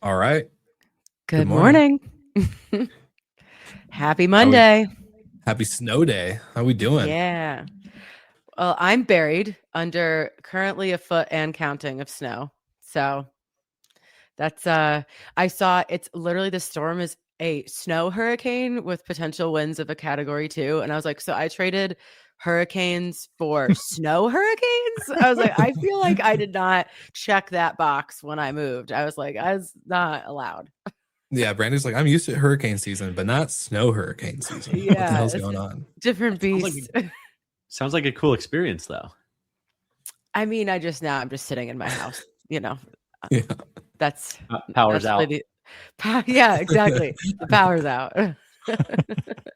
All right. Good morning. Happy Monday. Happy snow day. How we doing? Yeah. Well, I'm buried under currently a foot and counting of snow. So that's I saw it's literally the storm is a snow hurricane with potential winds of a category 2. And I was like, so I traded hurricanes for snow hurricanes. I was like, I feel like I did not check that box when I moved. I was like, I was not allowed. Yeah, Brandy's like, I'm used to hurricane season, but not snow hurricane season. Yeah, what the hell's going on? Different beast. Sounds like a cool experience, though. I mean, I'm just sitting in my house, Yeah. That's power's out. Yeah, exactly. The power's out. I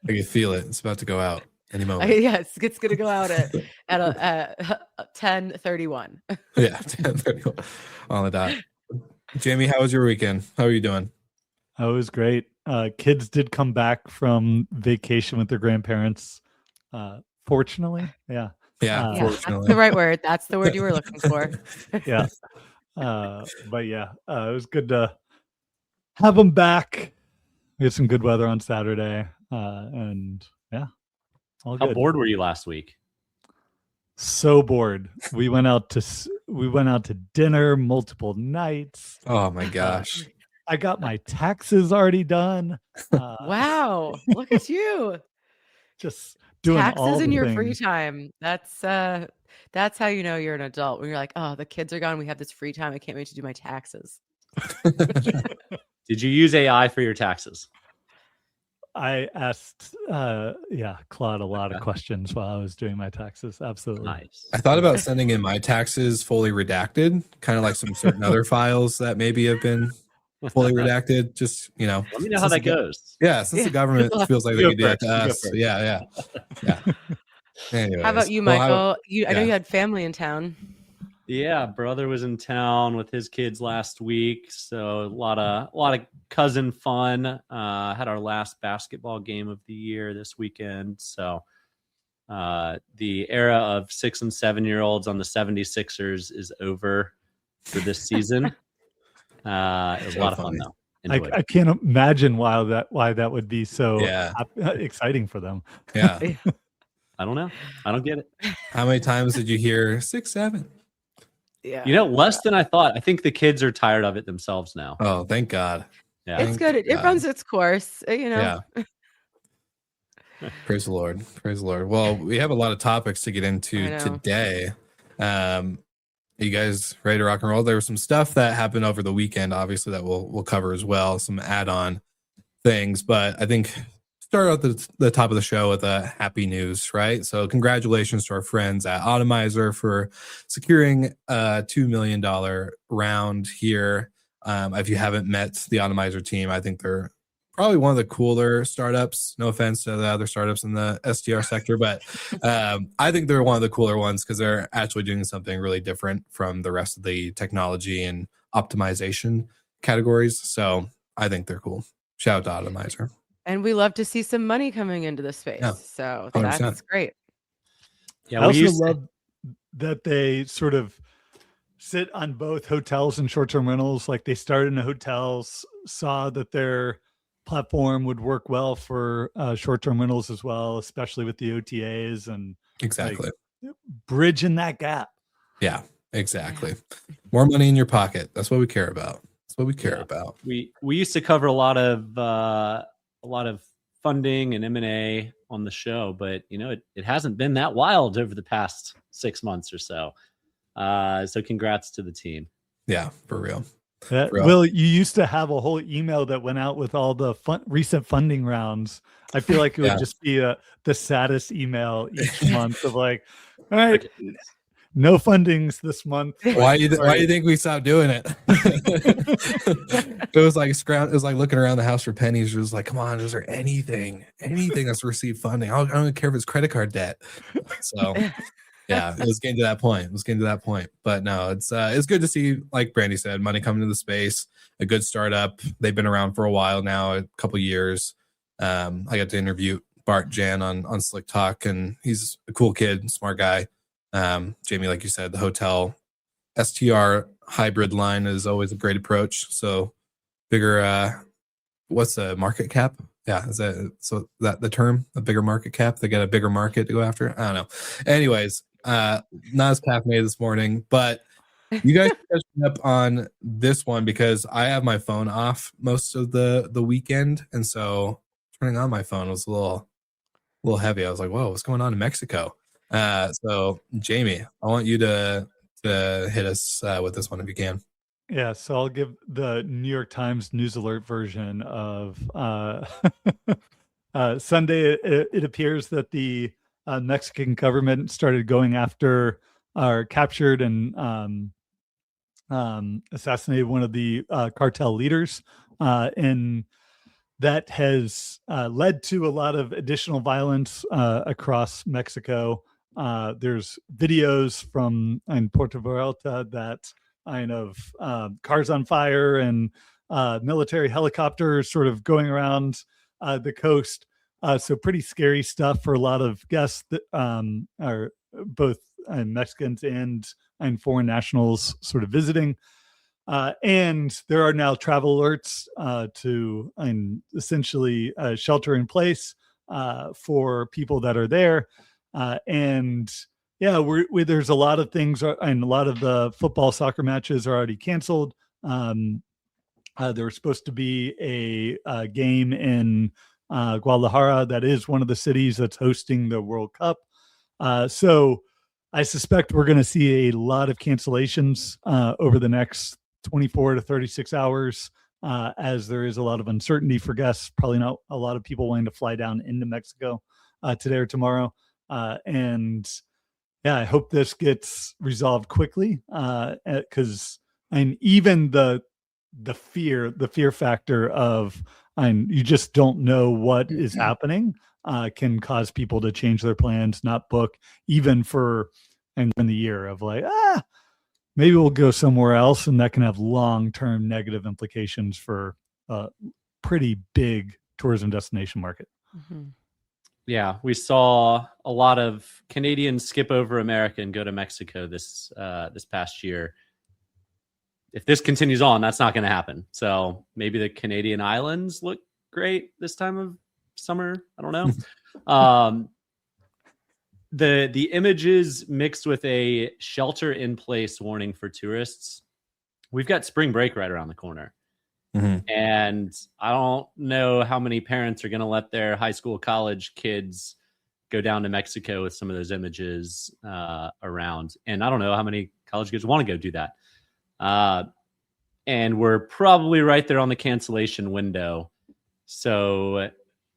can feel it. It's about to go out any moment. Yes, it's going to go out at 10:31. Yeah, 10:31 on the dot. Jamie, how was your weekend? How are you doing? Oh, it was great. Kids did come back from vacation with their grandparents. Fortunately, yeah. Yeah, that's the right word. That's the word you were looking for. Yeah. But yeah, it was good to have them back. We had some good weather on Saturday, and yeah, all good. How bored were you last week? So bored. We went out to dinner multiple nights. Oh my gosh. I got my taxes already done. Wow, look at you. Just doing taxes all in your things. free time. That's how you know you're an adult. When you're like, oh, the kids are gone. We have this free time. I can't wait to do my taxes. Did you use AI for your taxes? I asked Claude a lot of questions while I was doing my taxes. Absolutely. Nice. I thought about sending in my taxes fully redacted, kind of like some certain other files that maybe have been fully redacted. Just, let me know how that goes. Yeah, since the government feels like they can do that to us. Yeah. Anyways, how about you, Michael? I know you had family in town. Yeah, brother was in town with his kids last week, so a lot of cousin fun. Had our last basketball game of the year this weekend, so the era of 6 and 7 year olds on the 76ers is over for this season. It was a lot of fun though. I can't imagine why that would be so exciting for them. Yeah. I don't know. I don't get it. How many times did you hear 6, 7? Yeah. Less than I thought. I think the kids are tired of it themselves now. Oh, thank God. Yeah. It's good. It runs its course, Yeah. Praise the Lord. Praise the Lord. Well, we have a lot of topics to get into today. You guys ready to rock and roll? There was some stuff that happened over the weekend, obviously, that we'll cover as well, some add-on things, but I think start out the top of the show with happy news, right? So congratulations to our friends at Automizer for securing a $2 million round here. If you haven't met the Automizer team, I think they're probably one of the cooler startups. No offense to the other startups in the STR sector, but I think they're one of the cooler ones because they're actually doing something really different from the rest of the technology and optimization categories. So I think they're cool. Shout out to Automizer. And we love to see some money coming into the space. Yeah, so 100%. That's great. Yeah, I also love that they sort of sit on both hotels and short-term rentals. Like they started in the hotels, saw that their platform would work well for short-term rentals as well, especially with the OTAs and exactly bridging that gap. Yeah, exactly. More money in your pocket. That's what we care about. That's what we care about. We used to cover a lot of funding and M&A on the show, but it hasn't been that wild over the past 6 months or so. So congrats to the team. Yeah, for real. Will, you used to have a whole email that went out with all the recent funding rounds. I feel like it would just be the saddest email each month of like, all right, no fundings this month. Why do you think we stopped doing it? It was like looking around the house for pennies. It was like, come on, is there anything that's received funding? I don't care if it's credit card debt. So yeah, it was getting to that point. But no, it's good to see, like Brandy said, money coming to the space, a good startup. They've been around for a while now, a couple years. I got to interview Bart Jan on Slick Talk, and he's a cool kid, smart guy. Jamie, like you said, the hotel STR hybrid line is always a great approach. So what's the market cap? Yeah, is that the term? A bigger market cap? They got a bigger market to go after? I don't know. Anyways, not as caffeinated this morning, but you guys catch me up on this one because I have my phone off most of the weekend, and so turning on my phone was a little heavy. I was like, whoa, what's going on in Mexico? So Jamie, I want you to hit us with this one if you can. Yeah, so I'll give the New York Times news alert version of Sunday. It appears that the Mexican government started going after or captured and assassinated one of the cartel leaders, and that has led to a lot of additional violence across Mexico. There's videos from in Puerto Vallarta that of cars on fire and military helicopters sort of going around the coast. So pretty scary stuff for a lot of guests that are both Mexicans and foreign nationals sort of visiting. And there are now travel alerts to essentially shelter in place for people that are there. And yeah, there's a lot of things, and a lot of the football, soccer matches are already canceled. There was supposed to be a game in Guadalajara that is one of the cities that's hosting the World Cup. So I suspect we're going to see a lot of cancellations over the next 24 to 36 hours as there is a lot of uncertainty for guests. Probably not a lot of people wanting to fly down into Mexico today or tomorrow. And yeah, I hope this gets resolved quickly because even the fear factor of you just don't know what is happening can cause people to change their plans, not book even for in the year of like, maybe we'll go somewhere else, and that can have long-term negative implications for a pretty big tourism destination market. Mm-hmm. Yeah, we saw a lot of Canadians skip over America and go to Mexico this past year. If this continues on, that's not going to happen. So maybe the Canadian islands look great this time of summer. I don't know. The images mixed with a shelter-in-place warning for tourists. We've got spring break right around the corner. Mm-hmm. And I don't know how many parents are going to let their high school, college kids go down to Mexico with some of those images around. And I don't know how many college kids want to go do that. And we're probably right there on the cancellation window. So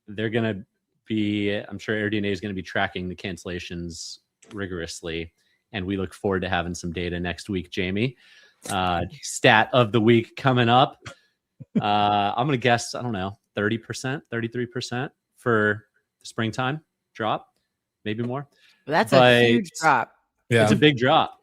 they're going to be, I'm sure AirDNA is going to be tracking the cancellations rigorously. And we look forward to having some data next week, Jamie. Stat of the week coming up. I'm going to guess, I don't know, 30%, 33% for the springtime drop, maybe more. That's a huge drop. Yeah, it's a big drop.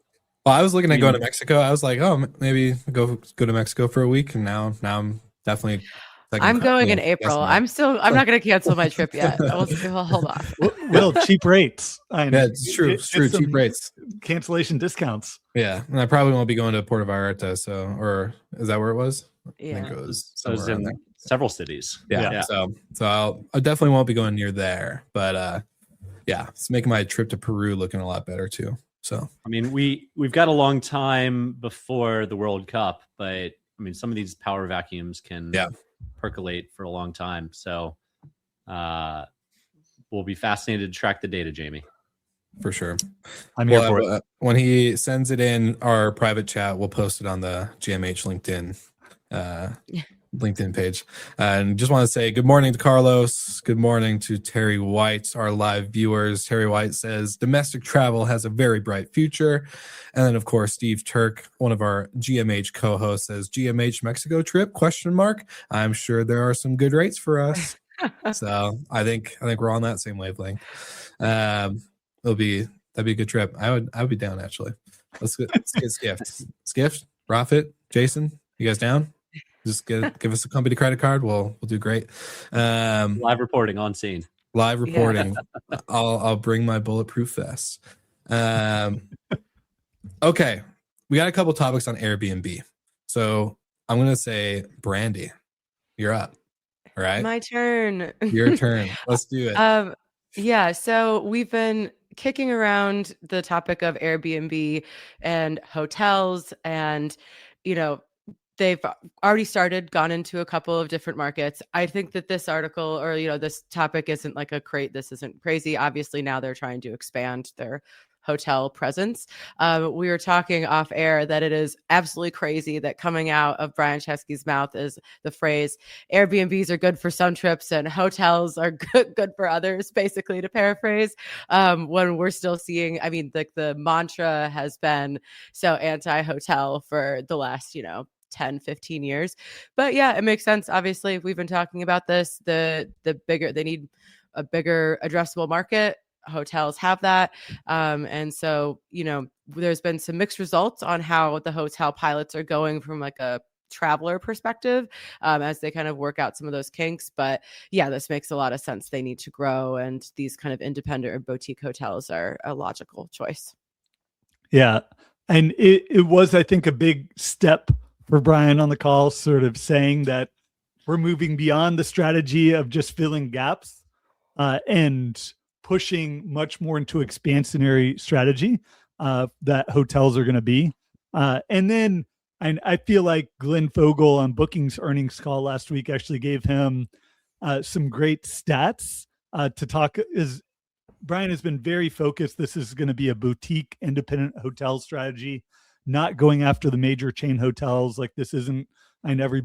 Well, I was looking at going to Mexico. I was like, oh, maybe go to Mexico for a week. And now I'm definitely. I'm going in April. I'm not going to cancel my trip yet. We'll hold off. Well, cheap rates. Yeah, it's true. It's true. Cheap rates. Cancellation discounts. Yeah. And I probably won't be going to Puerto Vallarta. Or is that where it was? Yeah. I think it was in several cities. Yeah. So I definitely won't be going near there. But yeah, it's making my trip to Peru looking a lot better too. So I mean, we've got a long time before the World Cup, but I mean, some of these power vacuums can percolate for a long time. So we'll be fascinated to track the data, Jamie. For sure. I'm here for it. When he sends it in our private chat, we'll post it on the GMH LinkedIn page. And just want to say good morning to Carlos. Good morning to Terry White, our live viewers. Terry White says domestic travel has a very bright future. And then of course, Steve Turk, one of our GMH co-hosts, says GMH Mexico trip ? I'm sure there are some good rates for us. So I think we're on that same wavelength. That'd be a good trip. I would be down actually. Let's get Skift. Skift, Profit, Jason, you guys down? Just give us a company credit card. We'll do great. Live reporting on scene. Live reporting. Yeah. I'll bring my bulletproof vest. Okay, we got a couple topics on Airbnb. So I'm gonna say, Brandy, you're up. All right. My turn. Your turn. Let's do it. Yeah. So we've been kicking around the topic of Airbnb and hotels, and, they've already gone into a couple of different markets. I think that this article or, this topic isn't like this isn't crazy. Obviously now they're trying to expand their hotel presence. We were talking off air that it is absolutely crazy that coming out of Brian Chesky's mouth is the phrase Airbnbs are good for some trips and hotels are good for others, basically, to paraphrase, when we're still seeing, the mantra has been so anti-hotel for the last, 10, 15 years. But yeah, it makes sense. Obviously, we've been talking about this, the bigger they need a bigger addressable market. Hotels have that. And so, there's been some mixed results on how the hotel pilots are going from like a traveler perspective, as they kind of work out some of those kinks. But yeah, this makes a lot of sense. They need to grow, and these kind of independent or boutique hotels are a logical choice. Yeah. And it was, I think, a big step for Brian on the call, sort of saying that we're moving beyond the strategy of just filling gaps, and pushing much more into expansionary strategy that hotels are going to be. And I feel like Glenn Fogel on Booking's earnings call last week actually gave him some great stats to talk. Brian has been very focused. This is going to be a boutique independent hotel strategy, not going after the major chain hotels. Like, this isn't every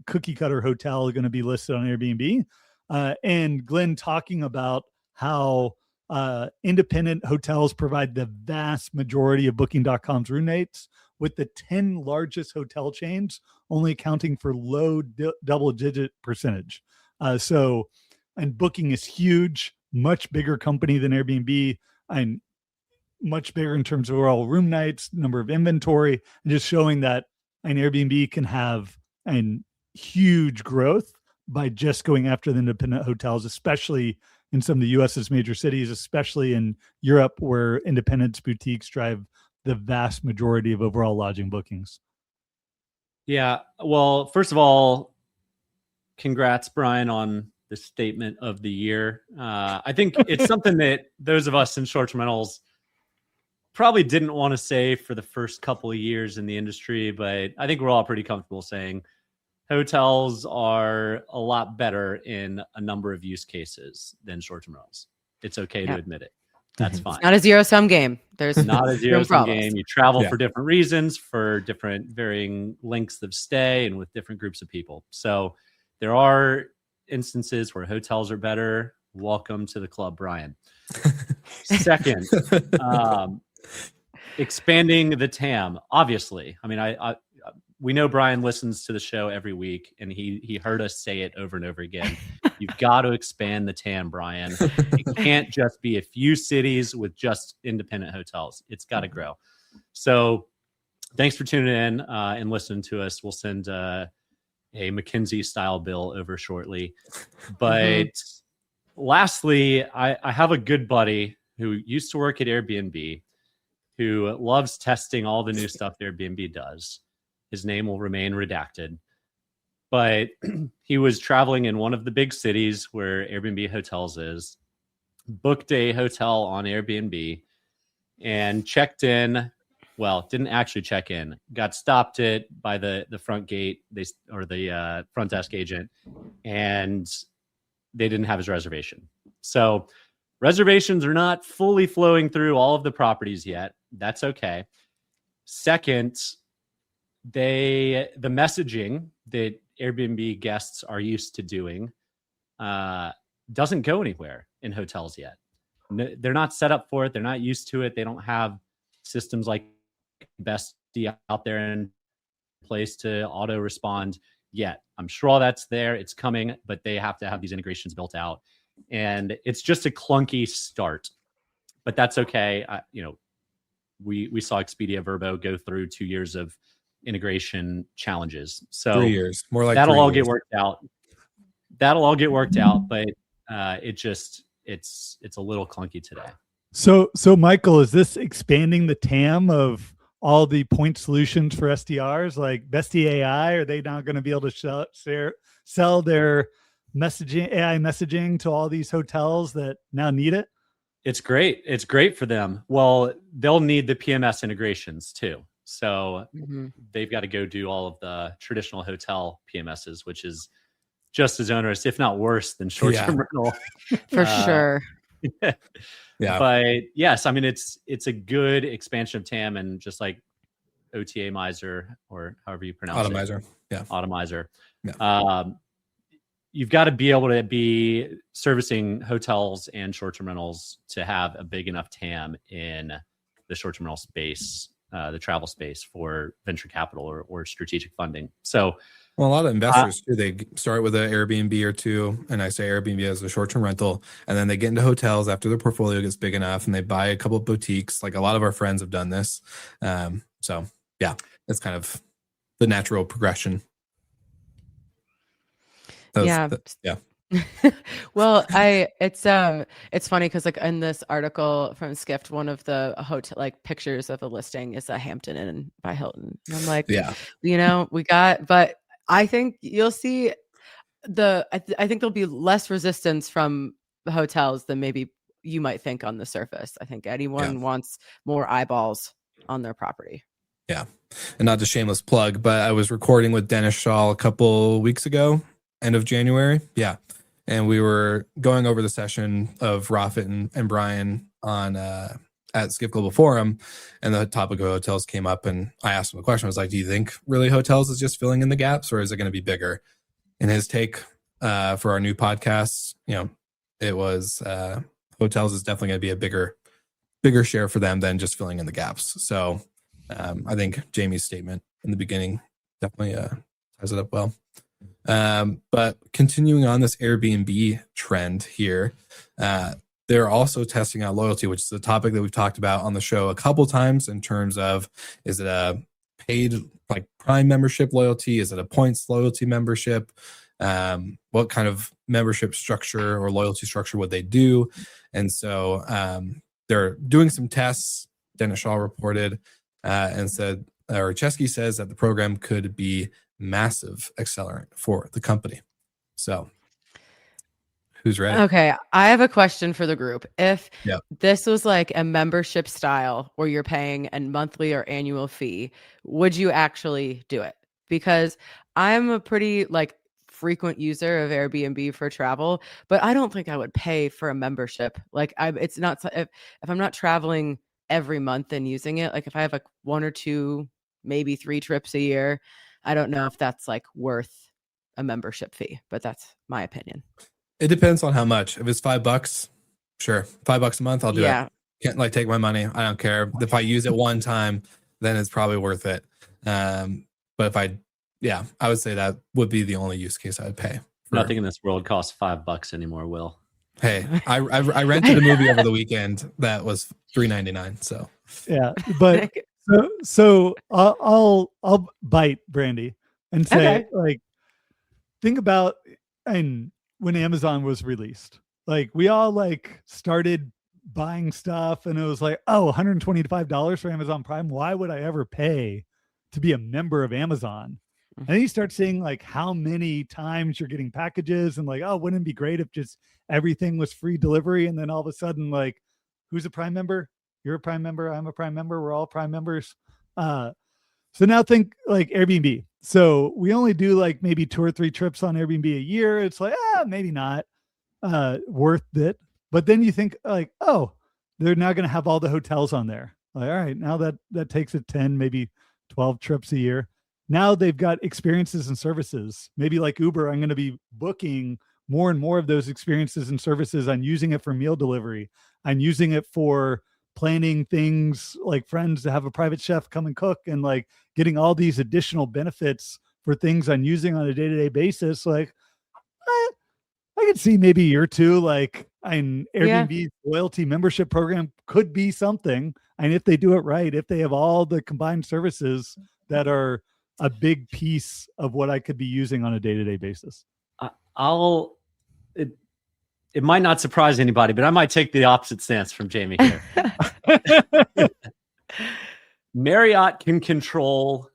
cookie cutter hotel going to be listed on Airbnb. And Glenn talking about how independent hotels provide the vast majority of Booking.com's room nights, with the 10 largest hotel chains only accounting for low double-digit percentage. And Booking is huge, much bigger company than Airbnb, and much bigger in terms of overall room nights, number of inventory, and just showing that an Airbnb can have huge growth by just going after the independent hotels, especially in some of the U.S.'s major cities, especially in Europe, where independent boutiques drive the vast majority of overall lodging bookings. Yeah. Well, first of all, congrats, Brian, on the statement of the year. I think it's something that those of us in short-term rentals probably didn't want to say for the first couple of years in the industry, but I think we're all pretty comfortable saying hotels are a lot better in a number of use cases than short-term rentals. It's okay to admit it. That's fine. It's not a zero-sum game. There's not a zero-sum game. You travel for different reasons, for different varying lengths of stay, and with different groups of people. So there are instances where hotels are better. Welcome to the club, Brian. Second, expanding the TAM. Obviously, we know Brian listens to the show every week, and he heard us say it over and over again. You've got to expand the TAM, Brian. It can't just be a few cities with just independent hotels. It's got to grow. So thanks for tuning in and listening to us. We'll send a McKinsey style bill over shortly. But lastly, I have a good buddy who used to work at Airbnb, who loves testing all the new stuff Airbnb does. His name will remain redacted. But he was traveling in one of the big cities where Airbnb Hotels is, booked a hotel on Airbnb, and checked in. Well, didn't actually check in. Got stopped by the front gate, the front desk agent, and they didn't have his reservation. So reservations are not fully flowing through all of the properties yet. That's okay. Second, the messaging that Airbnb guests are used to doing doesn't go anywhere in hotels yet. They're not set up for it. They're not used to it. They don't have systems like Bestie out there in place to auto respond yet. I'm sure all that's there. It's coming, but they have to have these integrations built out. And it's just a clunky start, but that's okay. We saw Expedia Vrbo go through 2 years of integration challenges. So 3 years, more like that'll all get worked out. That'll all get worked out, but it's a little clunky today. So Michael, is this expanding the TAM of all the point solutions for SDRs, like Bestie AI? Are they not going to be able to sell their messaging, AI messaging, to all these hotels that now need it? It's great. It's great for them. Well, they'll need the PMS integrations too. So they've got to go do all of the traditional hotel PMSs, which is just as onerous, if not worse, than short-term rental. For sure. Yeah. But yes, I mean, it's a good expansion of TAM, and just like OTA Miser, or however you pronounce Automizer. it. Yeah. Automizer. Yeah. You've got to be able to be servicing hotels and short-term rentals to have a big enough TAM in the short-term rental space, the travel space, for venture capital or strategic funding. So, well, a lot of investors too, they start with an Airbnb or two, and I say Airbnb as a short-term rental, and then they get into hotels after their portfolio gets big enough, and they buy a couple of boutiques. Like a lot of our friends have done this. So yeah, it's kind of the natural progression. Yeah. Well, it's funny because like in this article from Skift, one of the hotel like pictures of a listing is a Hampton Inn by Hilton. And I'm like, yeah, but I think you'll see I think there'll be less resistance from the hotels than maybe you might think on the surface. I think anyone wants more eyeballs on their property. Yeah. And not a shameless plug, but I was recording with Dennis Shaw a couple weeks ago, end of January. Yeah. And we were going over the session of Rafit and Brian on at Skift Global Forum, and the topic of hotels came up, and I asked him a question. I was like, do you think really hotels is just filling in the gaps, or is it going to be bigger? And his take for our new podcast, it was hotels is definitely going to be a bigger share for them than just filling in the gaps. So I think Jamie's statement in the beginning definitely ties it up well. But continuing on this Airbnb trend here, they're also testing out loyalty, which is a topic that we've talked about on the show a couple times in terms of, is it a paid like Prime membership loyalty? Is it a points loyalty membership? What kind of membership structure or loyalty structure would they do? And so they're doing some tests. Dennis Shaw reported and said, or Chesky says, that the program could be massive accelerant for the company. So who's ready? Okay, I have a question for the group. If this was like a membership style where you're paying a monthly or annual fee, would you actually do it? Because I'm a pretty like frequent user of Airbnb for travel, but I don't think I would pay for a membership. Like it's not, if I'm not traveling every month and using it, like if I have like 1 or 2, maybe 3 trips a year, I don't know if that's like worth a membership fee, but that's my opinion. It depends on how much. If it's $5, sure. $5 a month, I'll do it. Can't like take my money. I don't care. If I use it one time, then it's probably worth it. But if I would say that would be the only use case I would pay. Nothing in this world costs $5 anymore, Will. Hey, I rented a movie over the weekend that was $3.99. So yeah, but so I'll bite Brandy and say like, think about when Amazon was released, like we all like started buying stuff and it was like, oh, $125 for Amazon Prime. Why would I ever pay to be a member of Amazon? And then you start seeing like how many times you're getting packages and like, oh, wouldn't it be great if just everything was free delivery? And then all of a sudden, like, who's a Prime member? You're a Prime member. I'm a Prime member. We're all Prime members. So now think like Airbnb. So we only do like maybe 2 or 3 trips on Airbnb a year. It's like, maybe not worth it. But then you think like, oh, they're now going to have all the hotels on there. Like, all right, now that takes it 10, maybe 12 trips a year. Now they've got experiences and services. Maybe like Uber, I'm going to be booking more and more of those experiences and services. I'm using it for meal delivery. I'm using it for planning things like friends to have a private chef come and cook, and like getting all these additional benefits for things I'm using on a day-to-day basis. Like I could see maybe a year or 2, like an Airbnb loyalty membership program could be something. And if they do it right, if they have all the combined services that are a big piece of what I could be using on a day-to-day basis. It might not surprise anybody, but I might take the opposite stance from Jamie here. Marriott can control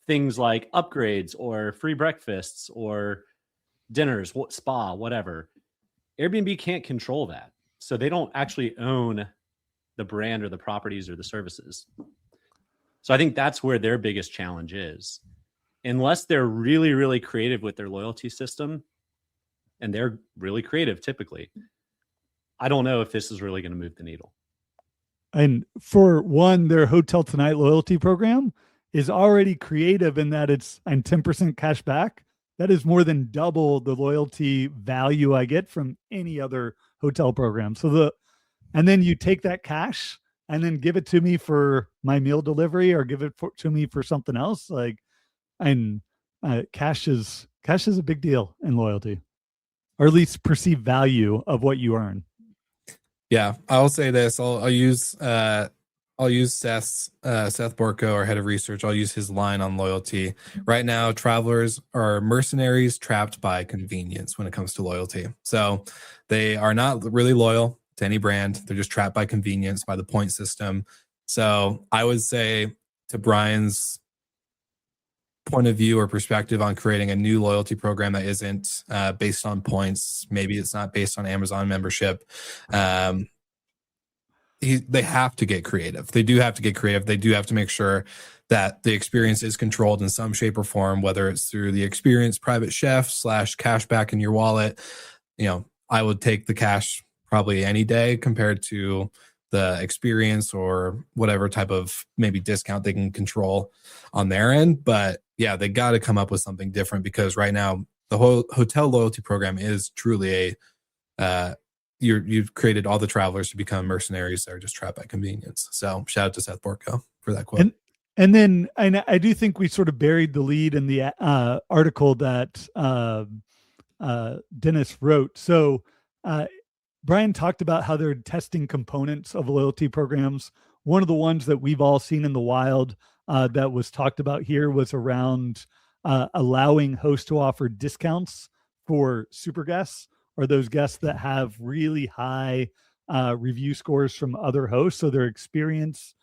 things like upgrades or free breakfasts or dinners, spa, whatever. Airbnb can't control that. So they don't actually own the brand or the properties or the services. So I think that's where their biggest challenge is. Unless they're really, really creative with their loyalty system, and they're really creative typically, I don't know if this is really going to move the needle. And for one, their Hotel Tonight loyalty program is already creative in that it's 10% cash back. That is more than double the loyalty value I get from any other hotel program. And then you take that cash and then give it to me for my meal delivery or give it to me for something else. Cash is a big deal in loyalty, or at least perceived value of what you earn. Yeah, I'll say this. I'll use Seth Borko, our head of research. I'll use his line on loyalty. Right now, travelers are mercenaries trapped by convenience when it comes to loyalty. So they are not really loyal to any brand. They're just trapped by convenience, by the point system. So I would say, to Brian's point of view or perspective on creating a new loyalty program that isn't based on points, maybe it's not based on Amazon membership, they have to get creative. They do have to get creative. They do have to make sure that the experience is controlled in some shape or form, whether it's through the experience private chef / cashback in your wallet. I would take the cash probably any day compared to the experience or whatever type of maybe discount they can control on their end. But yeah, they got to come up with something different, because right now the whole hotel loyalty program is truly you've created all the travelers to become mercenaries that are just trapped by convenience. So shout out to Seth Borko for that quote. And then I do think we sort of buried the lead in the article that Dennis wrote. So Brian talked about how they're testing components of loyalty programs. One of the ones that we've all seen in the wild that was talked about here was around allowing hosts to offer discounts for super guests, or those guests that have really high review scores from other hosts. So they're experienced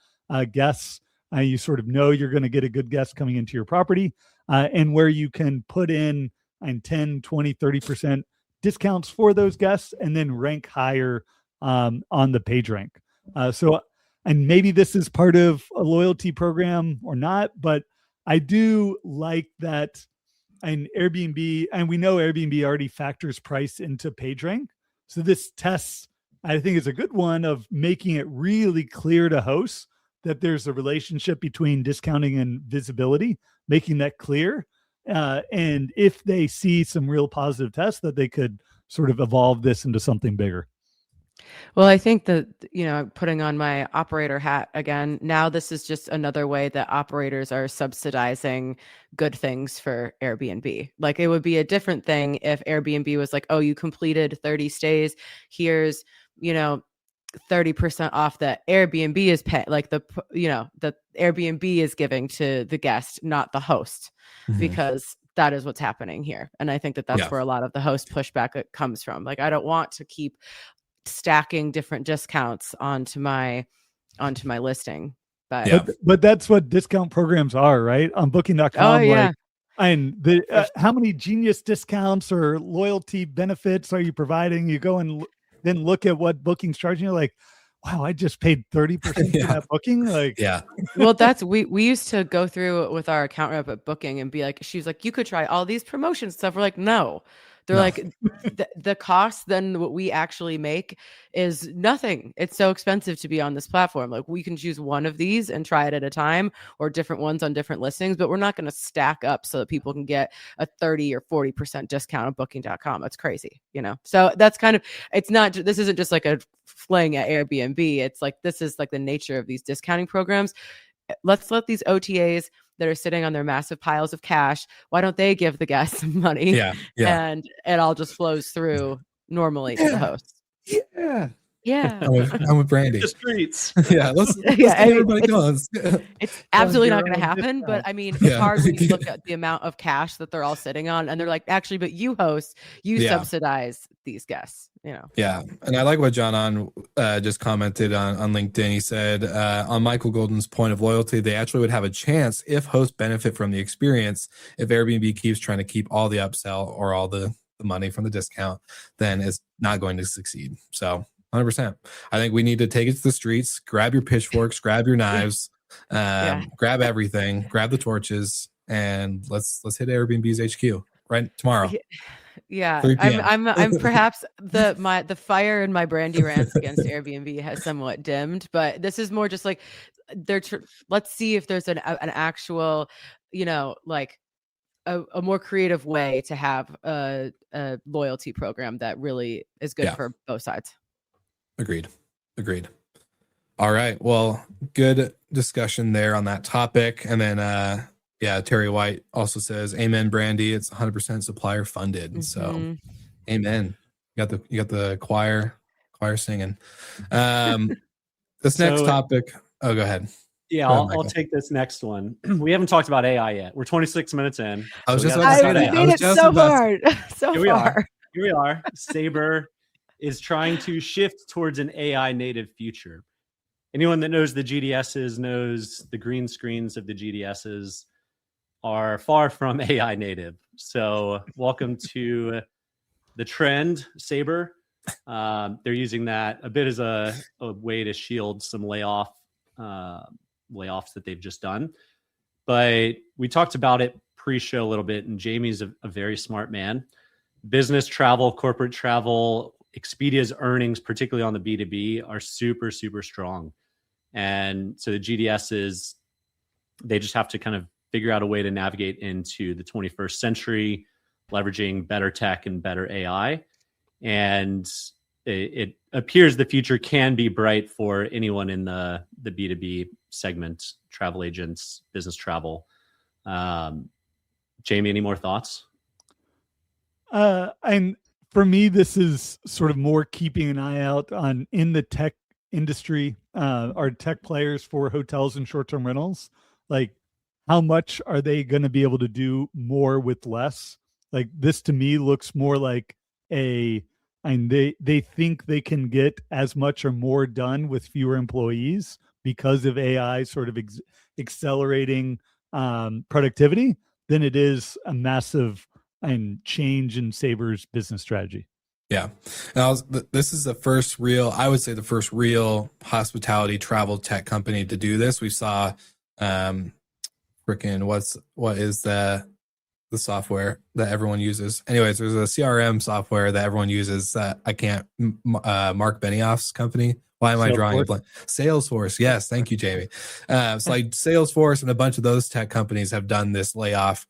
guests. You sort of know you're going to get a good guest coming into your property, and where you can put in 10, 20, 30% discounts for those guests and then rank higher on the page rank. And maybe this is part of a loyalty program or not, but I do like that. And Airbnb, and we know Airbnb already factors price into PageRank. So this test, I think, is a good one of making it really clear to hosts that there's a relationship between discounting and visibility, making that clear. And if they see some real positive tests, that they could sort of evolve this into something bigger. Well, I think that, putting on my operator hat again, now this is just another way that operators are subsidizing good things for Airbnb. Like, it would be a different thing if Airbnb was like, oh, you completed 30 stays. Here's, 30% off that Airbnb is paying, like the Airbnb is giving to the guest, not the host, because that is what's happening here. And I think that that's where a lot of the host pushback comes from. Like, I don't want to keep stacking different discounts onto my listing, but that's what discount programs are, right? On booking.com. Oh yeah. And how many genius discounts or loyalty benefits are you providing? You go and then look at what booking's charging. You're like, wow, I just paid 30% for that booking. Like, well, that's we used to go through with our account rep at Booking and be like, she's like, you could try all these promotion stuff. We're like, no. They're like, the cost then what we actually make is nothing. It's so expensive to be on this platform. Like, we can choose one of these and try it at a time, or different ones on different listings, but we're not going to stack up so that people can get a 30 or 40% discount on booking.com. That's crazy, So that's kind of, this isn't just like a fling at Airbnb. It's like, this is like the nature of these discounting programs. Let's let these OTAs that are sitting on their massive piles of cash, why don't they give the guests some money? And it all just flows through normally to the host. I'm with Brandy. The streets. Let's get everybody going. It's absolutely not going to happen, but I mean, it's hard when you look at the amount of cash that they're all sitting on, and they're like, actually, but you host, you subsidize these guests, Yeah, and I like what John just commented on LinkedIn. He said, on Michael Golden's point of loyalty, they actually would have a chance if hosts benefit from the experience. If Airbnb keeps trying to keep all the upsell or all the money from the discount, then it's not going to succeed. So 100%. I think we need to take it to the streets, grab your pitchforks, grab your knives, grab everything, grab the torches, and let's hit Airbnb's HQ right tomorrow. Yeah, I'm perhaps the fire in my brandy rants against Airbnb has somewhat dimmed, but this is more just like let's see if there's an actual, like a more creative way to have a loyalty program that really is good for both sides. Agreed. All right. Well, good discussion there on that topic. And then, Terry White also says, "Amen, Brandy. It's 100% supplier funded." Mm-hmm. So, amen. You got the choir singing. This next topic. Oh, go ahead. Yeah, I'll take this next one. We haven't talked about AI yet. We're 26 minutes in. I was just about to say that. We made it so hard. Here we are. Sabre is trying to shift towards an AI native future. Anyone that knows the GDSs knows the green screens of the GDSs are far from AI native. So welcome to the trend, Sabre. They're using that a bit as a way to shield some layoffs that they've just done. But we talked about it pre-show a little bit, and Jamie's a very smart man. Business travel, corporate travel, Expedia's earnings, particularly on the B2B, are super, super strong. And so the GDSs, they just have to kind of figure out a way to navigate into the 21st century, leveraging better tech and better AI. And it appears the future can be bright for anyone in the B2B segment, travel agents, business travel. Jamie, any more thoughts? And for me, this is sort of more keeping an eye out on in the tech industry, our tech players for hotels and short-term rentals. Like, how much are they going to be able to do more with less? Like, this to me looks more like they think they can get as much or more done with fewer employees because of AI sort of accelerating productivity than it is a massive change in Sabre's business strategy. Yeah. This is the first real hospitality travel tech company to do this. We saw what is the software that everyone uses? Anyways, there's a CRM software that everyone uses that I can't, Mark Benioff's company. Why am I drawing a blank? Salesforce. Yes. Thank you, Jamie. It's like Salesforce and a bunch of those tech companies have done this layoff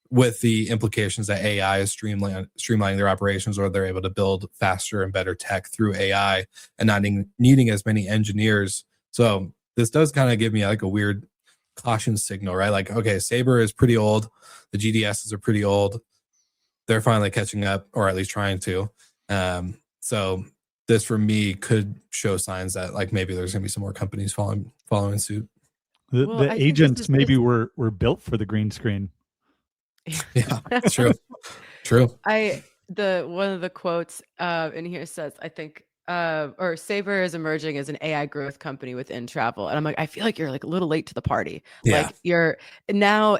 with the implications that AI is streamlining their operations, or they're able to build faster and better tech through AI and not needing as many engineers. So this does kind of give me like a weird caution signal, right? Like, okay, Sabre is pretty old. The GDSs are pretty old. They're finally catching up, or at least trying to. So this for me could show signs that like maybe there's going to be some more companies following suit. The agents maybe were built for the green screen. Yeah, true. One of the quotes in here says, I think, or Sabre is emerging as an AI growth company within travel. And I'm like, I feel like you're like a little late to the party. Yeah. Like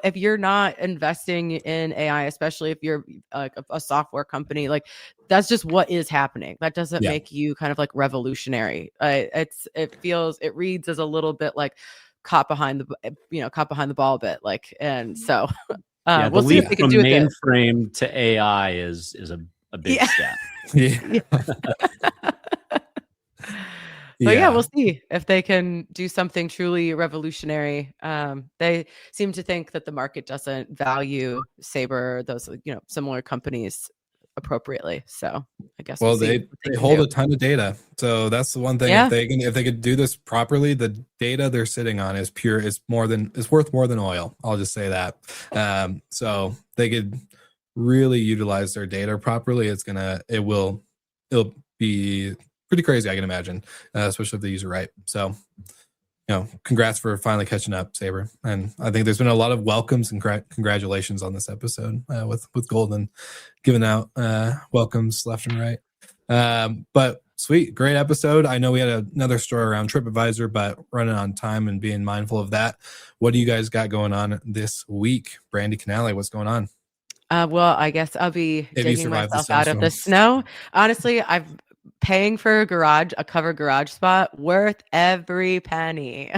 if you're not investing in AI, especially if you're like a software company, like that's just what is happening. That doesn't make you kind of like revolutionary. It reads as a little bit like caught behind the ball a bit. Like, and so we'll see if we can do it. From mainframe to AI is a big step. Yeah. But we'll see if they can do something truly revolutionary. They seem to think that the market doesn't value Sabre, those similar companies appropriately. So I guess they hold a ton of data. So that's the one thing. Yeah. If they could do this properly, the data they're sitting on is pure. It's worth more than oil. I'll just say that. So they could really utilize their data properly. It'll be pretty crazy, I can imagine, especially if they use it right. So, congrats for finally catching up, Sabre. And I think there's been a lot of welcomes and congratulations on this episode with Golden giving out welcomes left and right. But Sweet. Great episode. I know we had another story around TripAdvisor, but running on time and being mindful of that. What do you guys got going on this week? Brandy Canale, what's going on? Well, I guess I'll be digging myself out of the snow. Honestly, I'm paying for a covered garage spot worth every penny.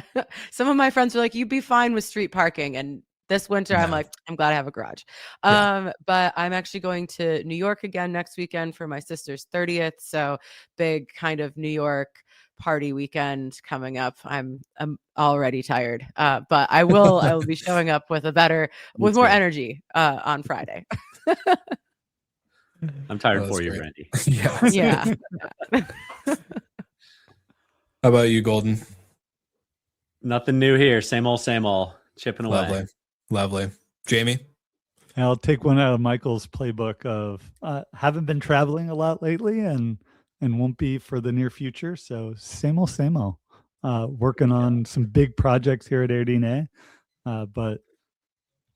Some of my friends are like, you'd be fine with street parking. And this winter, I'm like, I'm glad I have a garage. But I'm actually going to New York again next weekend for my sister's 30th. So big kind of New York party weekend coming up. I'm already tired, but I will be showing up with more energy on Friday. I'm tired for you, Brandy. Yeah. How about you, Golden? Nothing new here. Same old, chipping away. Lovely. Jamie? I'll take one out of Michael's playbook of haven't been traveling a lot lately and won't be for the near future. So same old. Working on some big projects here at Airbnb, but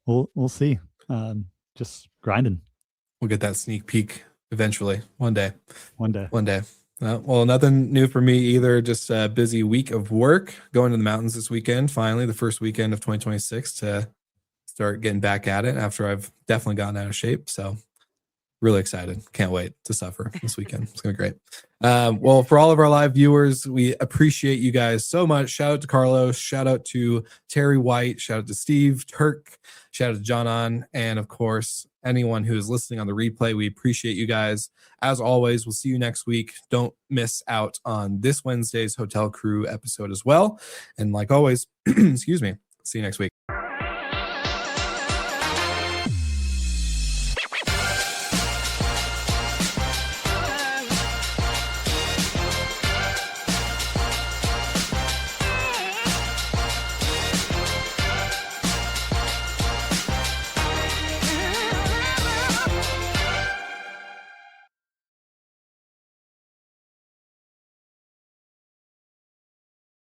we'll see. Just grinding. We'll get that sneak peek eventually. One day. Well, nothing new for me either. Just a busy week of work. Going to the mountains this weekend. Finally, the first weekend of 2026 to start getting back at it after I've definitely gotten out of shape. So really excited. Can't wait to suffer this weekend. It's going to be great. Well, for all of our live viewers, we appreciate you guys so much. Shout out to Carlos. Shout out to Terry White. Shout out to Steve Turk. Shout out to John On. And of course, anyone who is listening on the replay, we appreciate you guys. As always, we'll see you next week. Don't miss out on this Wednesday's Hotel Crew episode as well. And like always, excuse me, see you next week.